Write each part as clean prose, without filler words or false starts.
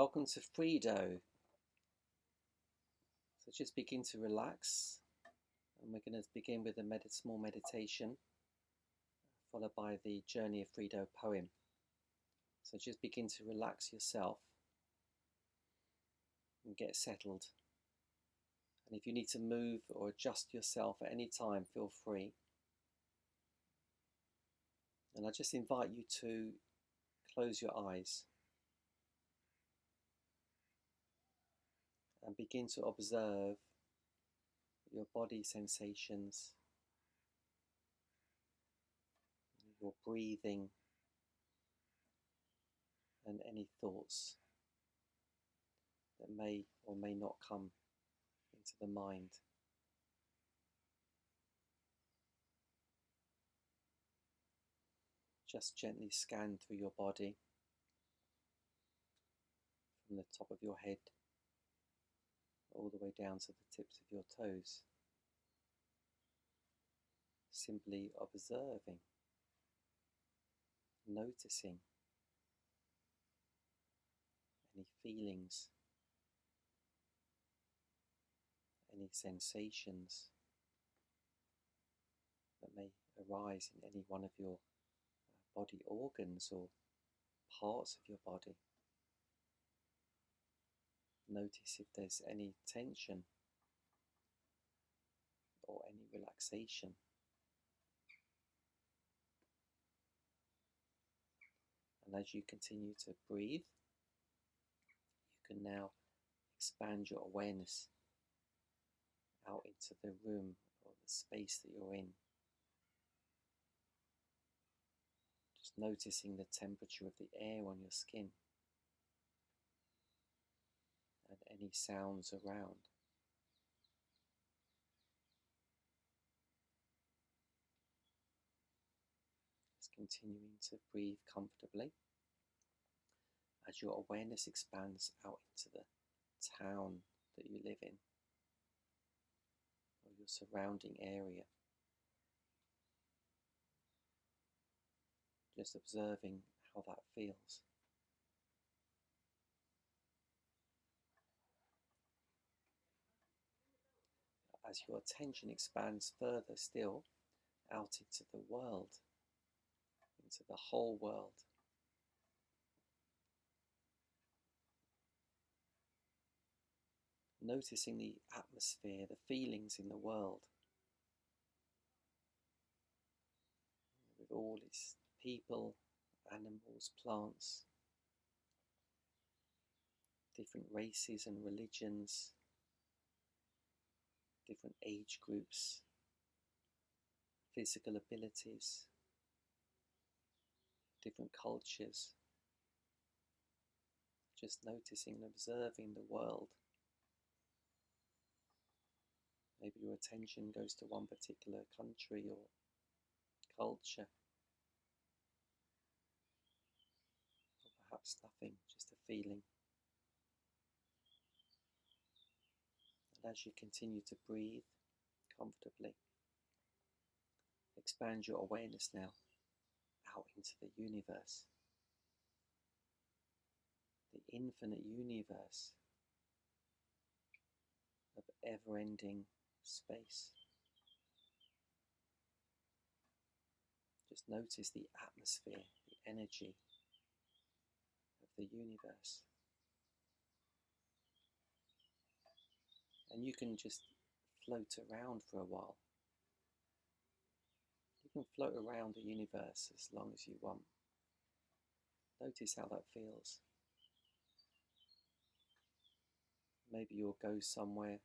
Welcome to Freedo. So just begin to relax, and we're going to begin with a small meditation followed by the Journey of Freedo poem. So just begin to relax yourself and get settled. And if you need to move or adjust yourself at any time, feel free. And I just invite you to close your eyes and begin to observe your body sensations, your breathing, and any thoughts that may or may not come into the mind. Just gently scan through your body from the top of your head all the way down to the tips of your toes. Simply observing, noticing any feelings, any sensations that may arise in any one of your body organs or parts of your body. Notice if there's any tension or any relaxation. And as you continue to breathe, you can now expand your awareness out into the room or the space that you're in. Just noticing the temperature of the air on your skin and any sounds around. Just continuing to breathe comfortably as your awareness expands out into the town that you live in or your surrounding area. Just observing how that feels. As your attention expands further still out into the world, into the whole world. Noticing the atmosphere, the feelings in the world, with all its people, animals, plants, different races and religions, different age groups, physical abilities, different cultures. Just noticing and observing the world. Maybe your attention goes to one particular country or culture. Or perhaps nothing, just a feeling. And as you continue to breathe comfortably, expand your awareness now out into the universe. The infinite universe of ever-ending space. Just notice the atmosphere, the energy of the universe. And you can just float around for a while. You can float around the universe as long as you want. Notice how that feels. Maybe you'll go somewhere,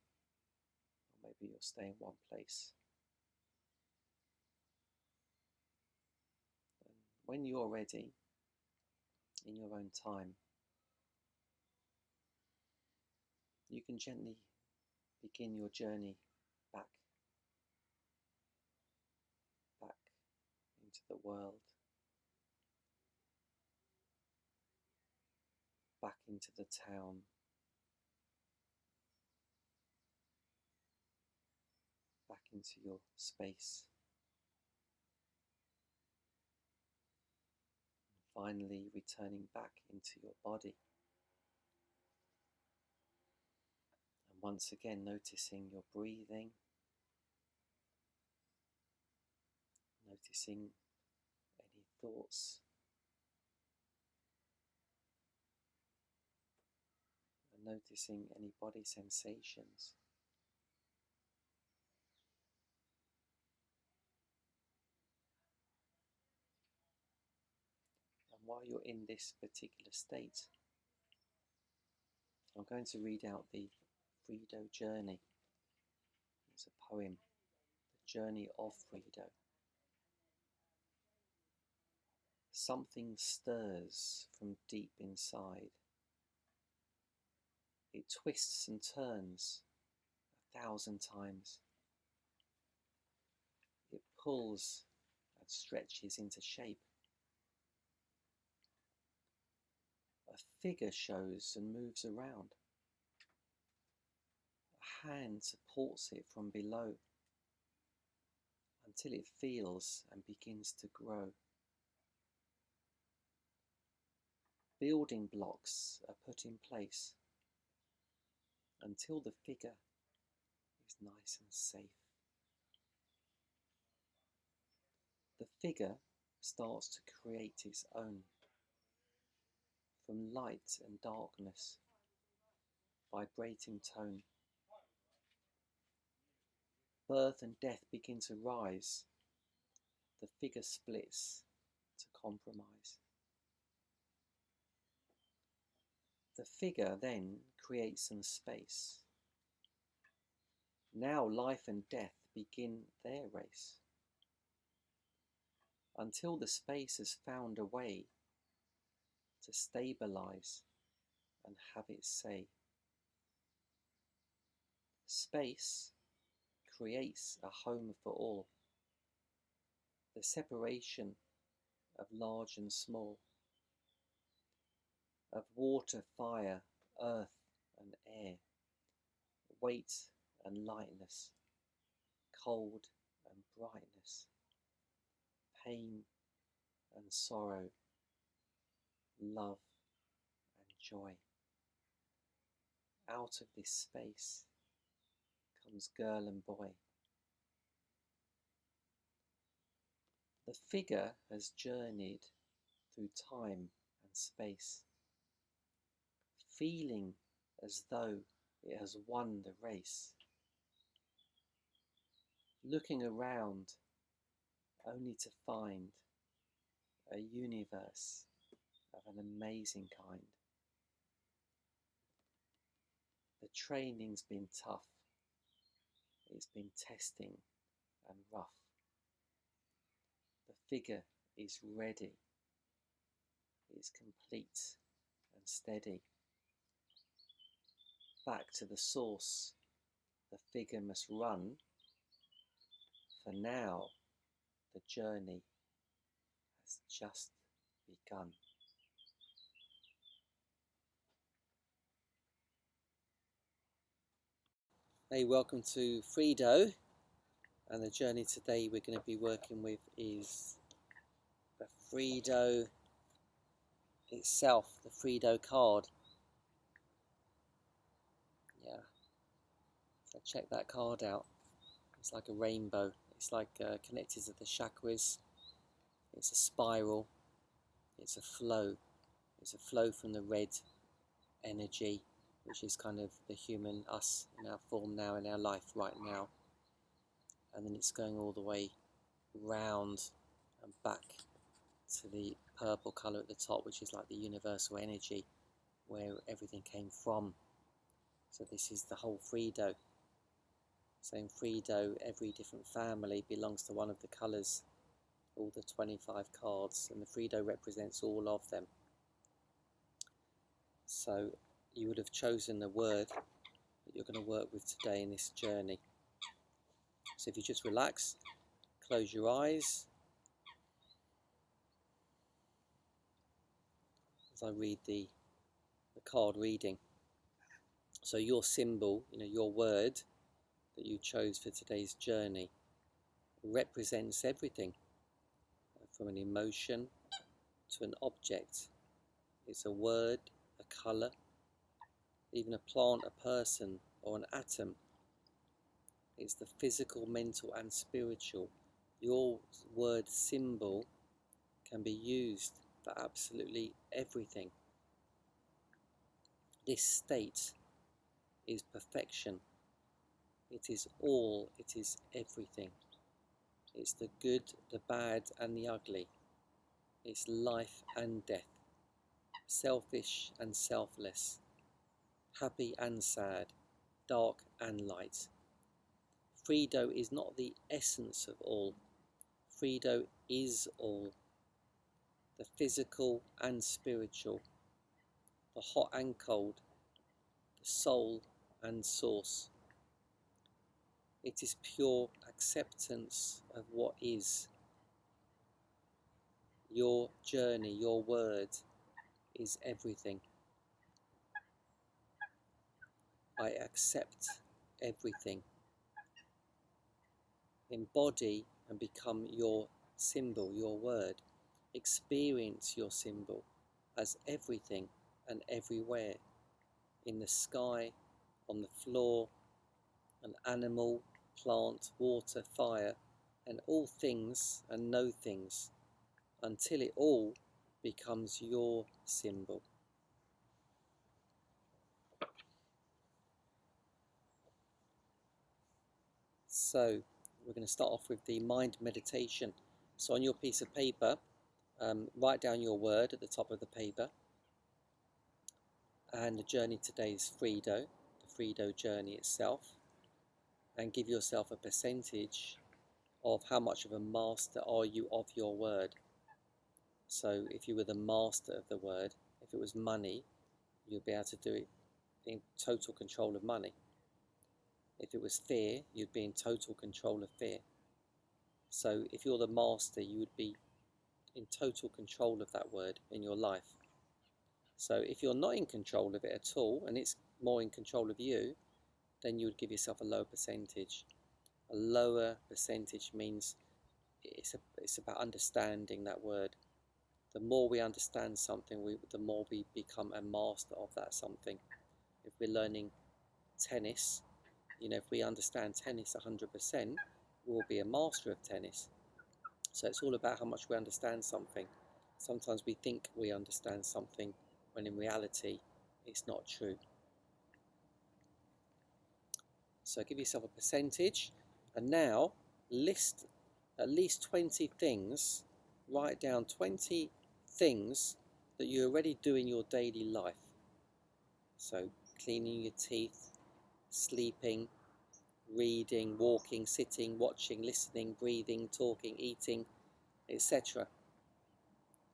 or maybe you'll stay in one place. And when you're ready, in your own time, you can gently begin your journey back into the world, back into the town, back into your space, and finally returning back into your body. once again noticing your breathing, noticing any thoughts, and noticing any body sensations. And while you're in this particular state, I'm going to read out the Freedo Journey. It's a poem, The Journey of Freedo. Something stirs from deep inside. It twists and turns 1,000 times. It pulls and stretches into shape. A figure shows and moves around. A hand supports it from below until it feels and begins to grow. Building blocks are put in place until the figure is nice and safe. The figure starts to create its own, from light and darkness, vibrating tone. Birth and death begin to rise. The figure splits to compromise. The figure then creates some space. Now life and death begin their race, until the space has found a way to stabilize and have its say. Space creates a home for all. The separation of large and small, of water, fire, earth and air, weight and lightness, cold and brightness, pain and sorrow, love and joy. Out of this space comes girl and boy. The figure has journeyed through time and space, feeling as though it has won the race, looking around only to find a universe of an amazing kind. The training's been tough, it's been testing and rough. The figure is ready, it's complete and steady. Back to the source, the figure must run, for now the journey has just begun. Hey, welcome to Freedo, and the journey today we're going to be working with is the Freedo itself, the Freedo card. Yeah, so check that card out. It's like a rainbow. It's like connected to the chakras. It's a spiral. It's a flow. It's a flow from the red energy, which is kind of the human, us in our form now, in our life right now. And then it's going all the way round and back to the purple colour at the top, which is like the universal energy, where everything came from. So this is the whole Freedo. So in Freedo, every different family belongs to one of the colours, all the 25 cards, and the Freedo represents all of them. So you would have chosen the word that you're going to work with today in this journey. So if you just relax, close your eyes as I read the card reading. So your symbol, your word that you chose for today's journey represents everything, from an emotion to an object. It's a word, a colour, even a plant, a person, or an atom. It's the physical, mental and spiritual. Your word symbol can be used for absolutely everything. This state is perfection. It is all, it is everything. It's the good, the bad and the ugly. It's life and death, selfish and selfless, happy and sad, dark and light. Freedo is not the essence of all. Freedo is all. The physical and spiritual, the hot and cold, the soul and source. It is pure acceptance of what is. Your journey, your word is everything. I accept everything. Embody and become your symbol, your word. Experience your symbol as everything and everywhere. In the sky, on the floor, an animal, plant, water, fire, and all things and no things, until it all becomes your symbol. So we're going to start off with the mind meditation. So on your piece of paper, write down your word at the top of the paper. And the journey today is Freedo, the Freedo Journey itself. And give yourself a percentage of how much of a master are you of your word. So if you were the master of the word, if it was money, you'd be able to do it in total control of money. If it was fear, you'd be in total control of fear. So if you're the master, you would be in total control of that word in your life. So if you're not in control of it at all, and it's more in control of you, then you would give yourself a lower percentage. A lower percentage means it's about understanding that word. The more we understand something, the more we become a master of that something. If we're learning tennis, if we understand tennis 100%, we'll be a master of tennis. So it's all about how much we understand something. Sometimes we think we understand something when in reality it's not true. So give yourself a percentage, and now list at least 20 things, write down 20 things that you already do in your daily life. So cleaning your teeth, sleeping, reading, walking, sitting, watching, listening, breathing, talking, eating, etc.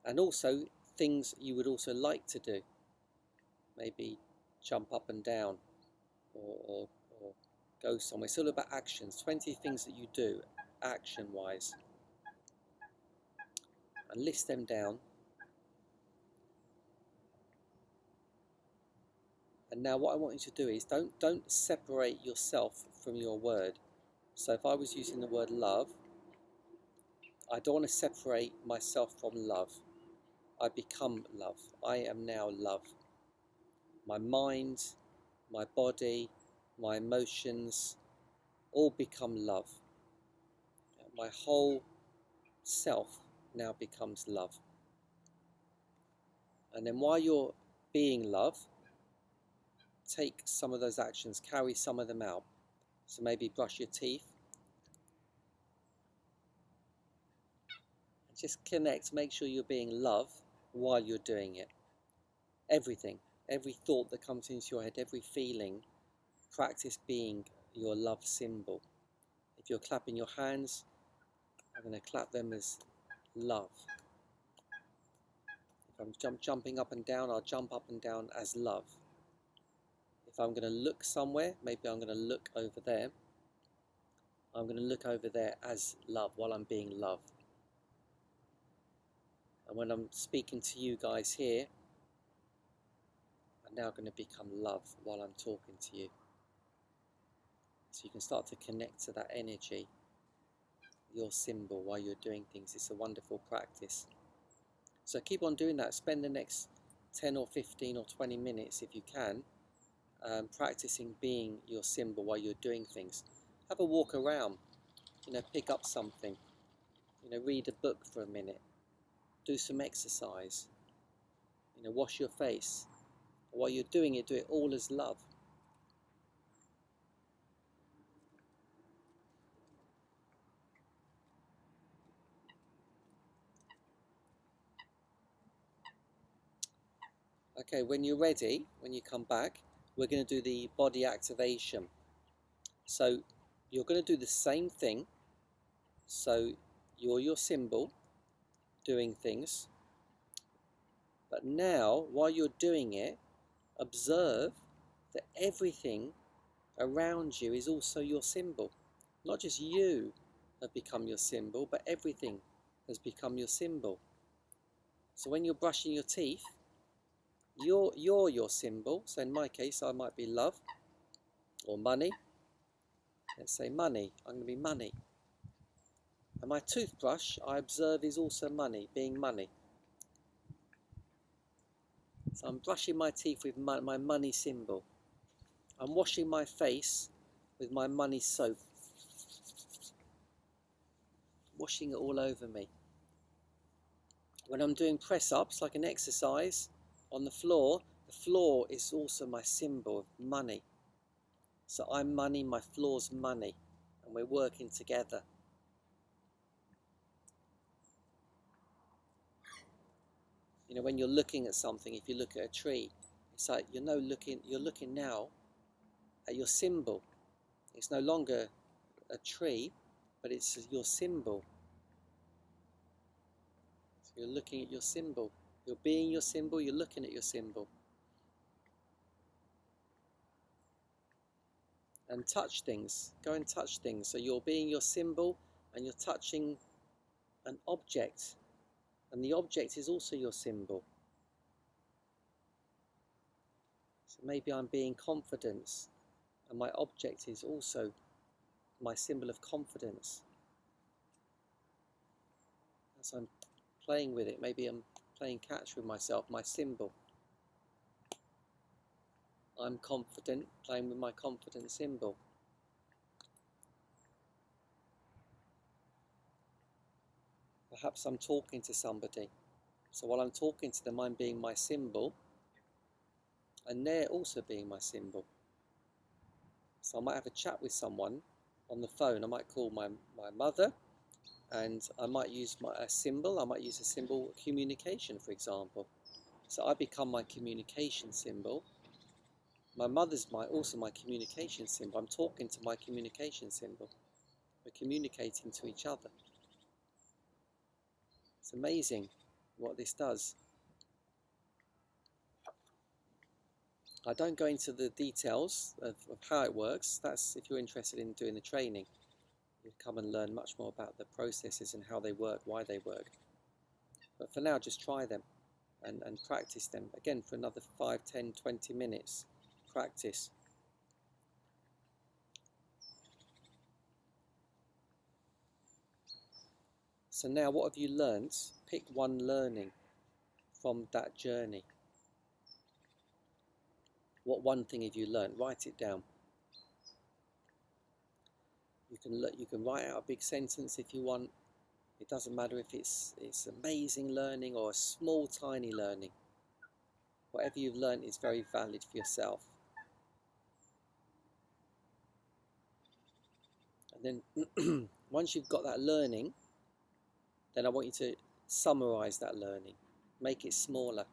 And also things you would also like to do. Maybe jump up and down or go somewhere. It's all about actions. 20 things that you do action-wise. And list them down. And now what I want you to do is don't separate yourself from your word. So if I was using the word love, I don't want to separate myself from love. I become love. I am now love. My mind, my body, my emotions all become love. My whole self now becomes love. And then while you're being love, take some of those actions, carry some of them out. So maybe brush your teeth. And just connect, make sure you're being love while you're doing it. Everything, every thought that comes into your head, every feeling, practice being your love symbol. If you're clapping your hands, I'm going to clap them as love. If I'm jumping up and down, I'll jump up and down as love. If I'm going to look somewhere, maybe I'm going to look over there. I'm going to look over there as love while I'm being love. And when I'm speaking to you guys here, I'm now going to become love while I'm talking to you. So you can start to connect to that energy, your symbol, while you're doing things. It's a wonderful practice. So keep on doing that. Spend the next 10 or 15 or 20 minutes if you can, practicing being your symbol while you're doing things. Have a walk around, pick up something, read a book for a minute, do some exercise, wash your face. While you're doing it, do it all as love. Okay, when you're ready, when you come back, we're going to do the body activation. So you're going to do the same thing. So you're your symbol, doing things. But now, while you're doing it, observe that everything around you is also your symbol. Not just you have become your symbol, but everything has become your symbol. So when you're brushing your teeth, you're your symbol. So in my case, I might be love or money. Let's say money. I'm going to be money. And my toothbrush, I observe, is also money, being money. So I'm brushing my teeth with my money symbol. I'm washing my face with my money soap. Washing it all over me. When I'm doing press-ups, like an exercise, on the floor is also my symbol of money. So I'm money, my floor's money, and we're working together. When you're looking at something, if you look at a tree, it's like you're looking now at your symbol. It's no longer a tree, but it's your symbol. So you're looking at your symbol. You're being your symbol, you're looking at your symbol. And touch things. Go and touch things. So you're being your symbol and you're touching an object. And the object is also your symbol. So maybe I'm being confidence. And my object is also my symbol of confidence. As I'm playing with it, maybe I'm playing catch with myself, my symbol. I'm confident, playing with my confident symbol. Perhaps I'm talking to somebody. So while I'm talking to them, I'm being my symbol. And they're also being my symbol. So I might have a chat with someone on the phone. I might call my mother. And I might use a symbol. I might use a symbol of communication, for example. So I become my communication symbol. My mother's also my communication symbol. I'm talking to my communication symbol. We're communicating to each other. It's amazing what this does. I don't go into the details of how it works. That's if you're interested in doing the training. You come and learn much more about the processes and how they work, why they work. But for now, just try them and practice them. Again, for another 5, 10, 20 minutes. Practice. So now, what have you learnt? Pick one learning from that journey. What one thing have you learnt? Write it down. You can write out a big sentence if you want. It doesn't matter if it's amazing learning or a small, tiny learning. Whatever you've learnt is very valid for yourself. And then once you've got that learning, then I want you to summarize that learning. Make it smaller.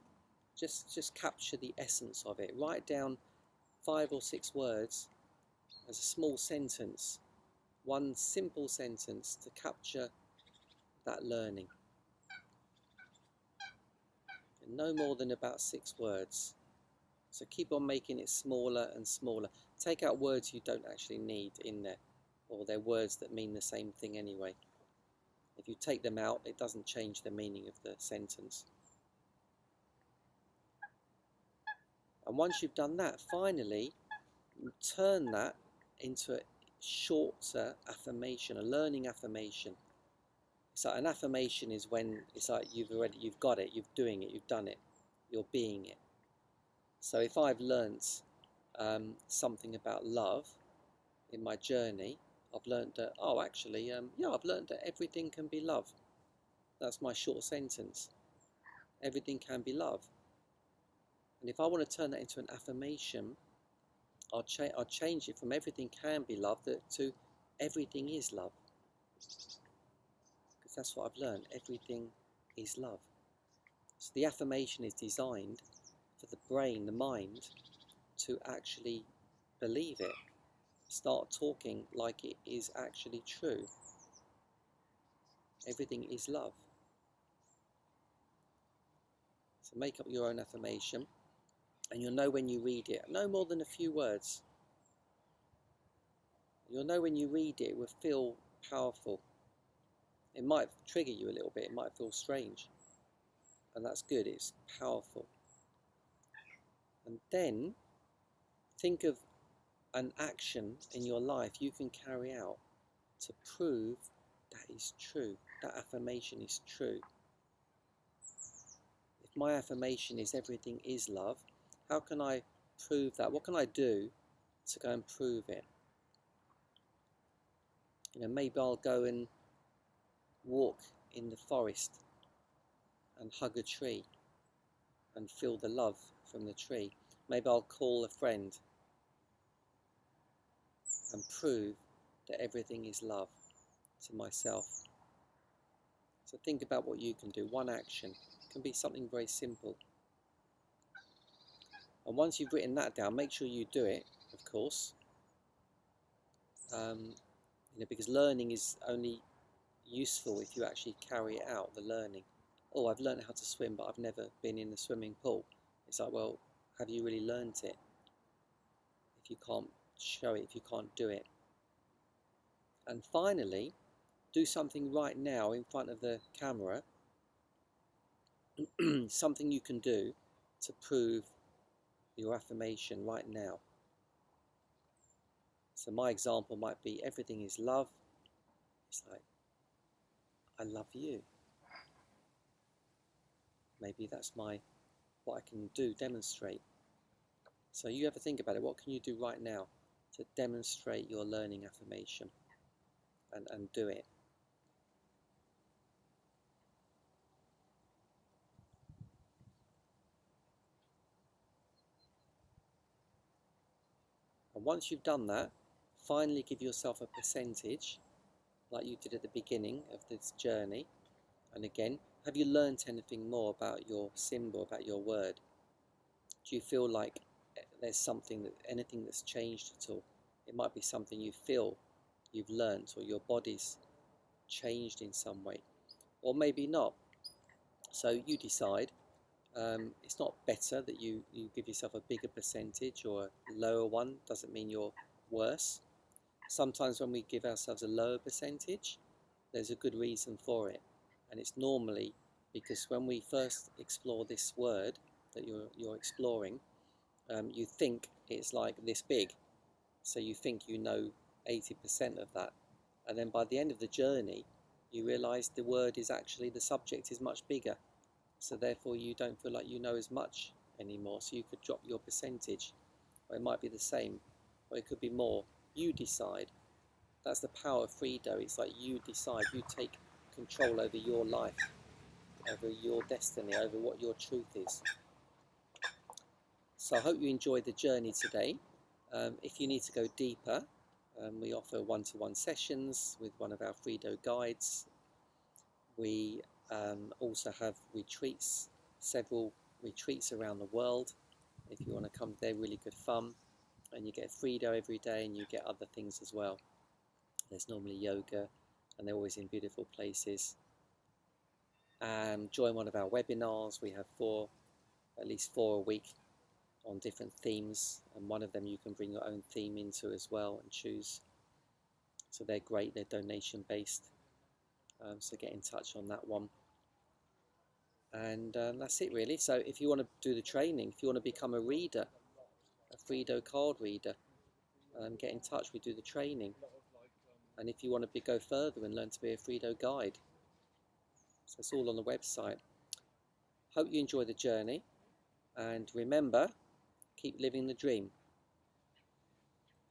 Just capture the essence of it. Write down 5 or 6 words as a small sentence. One simple sentence to capture that learning. And no more than about 6 words. So keep on making it smaller and smaller. Take out words you don't actually need in there, or they're words that mean the same thing anyway. If you take them out, it doesn't change the meaning of the sentence. And once you've done that, finally, turn that into a shorter affirmation, a learning affirmation. So an affirmation is when it's like you've got it, you're doing it, you've done it, you're being it. So if I've learnt something about love in my journey, I've learned that, oh, actually, yeah, I've learned that everything can be love. That's my short sentence. Everything can be love. And if I want to turn that into an affirmation, I'll change it from everything can be love to everything is love. Because that's what I've learned. Everything is love. So the affirmation is designed for the brain, the mind, to actually believe it. Start talking like it is actually true. Everything is love. So make up your own affirmation, and you'll know when you read it. No more than a few words. You'll know when you read it, it will feel powerful. It might trigger you a little bit. It might feel strange. And that's good. It's powerful. And then think of an action in your life you can carry out to prove that is true. That affirmation is true. If my affirmation is everything is love, how can I prove that? What can I do to go and prove it? You know, maybe I'll go and walk in the forest and hug a tree and feel the love from the tree. Maybe I'll call a friend and prove that everything is love to myself. So think about what you can do. One action. It can be something very simple. And once you've written that down, make sure you do it, of course. You know, because learning is only useful if you actually carry it out, the learning. Oh, I've learned how to swim, but I've never been in the swimming pool. It's like, well, have you really learned it? If you can't show it, if you can't do it. And finally, do something right now in front of the camera, something you can do to prove your affirmation right now. So my example might be everything is love. It's like, I love you. Maybe that's what I can do, demonstrate. So you ever think about it, what can you do right now to demonstrate your learning affirmation and do it? And once you've done that, finally give yourself a percentage, like you did at the beginning of this journey. And again, have you learned anything more about your symbol, about your word? Do you feel like there's anything that's changed at all? It might be something you feel you've learned, or your body's changed in some way, or maybe not. So you decide. It's not better that you give yourself a bigger percentage or a lower one. Doesn't mean you're worse. Sometimes when we give ourselves a lower percentage, there's a good reason for it, and it's normally because when we first explore this word that you're exploring, you think it's like this big, so you think you know 80% of that, and then by the end of the journey you realize the word is actually, the subject is much bigger, so therefore you don't feel like you know as much anymore, so you could drop your percentage, or it might be the same, or it could be more. You decide. That's the power of Freedo. It's like you decide, you take control over your life, over your destiny, over what your truth is. So I hope you enjoyed the journey today. If you need to go deeper, we offer one-to-one sessions with one of our Freedo guides. We also have retreats, several retreats around the world. If you want to come, they're really good fun. And you get Freedo every day, and you get other things as well. There's normally yoga, and they're always in beautiful places. Join one of our webinars. We have at least four a week on different themes, and one of them you can bring your own theme into as well and choose. So they're great, they're donation based. So get in touch on that one. And that's it really. So if you want to do the training, if you want to become a reader, a Freedo card reader, get in touch, we do the training. And if you want to go further and learn to be a Freedo guide, so it's all on the website. Hope you enjoy the journey, and remember, keep living the dream.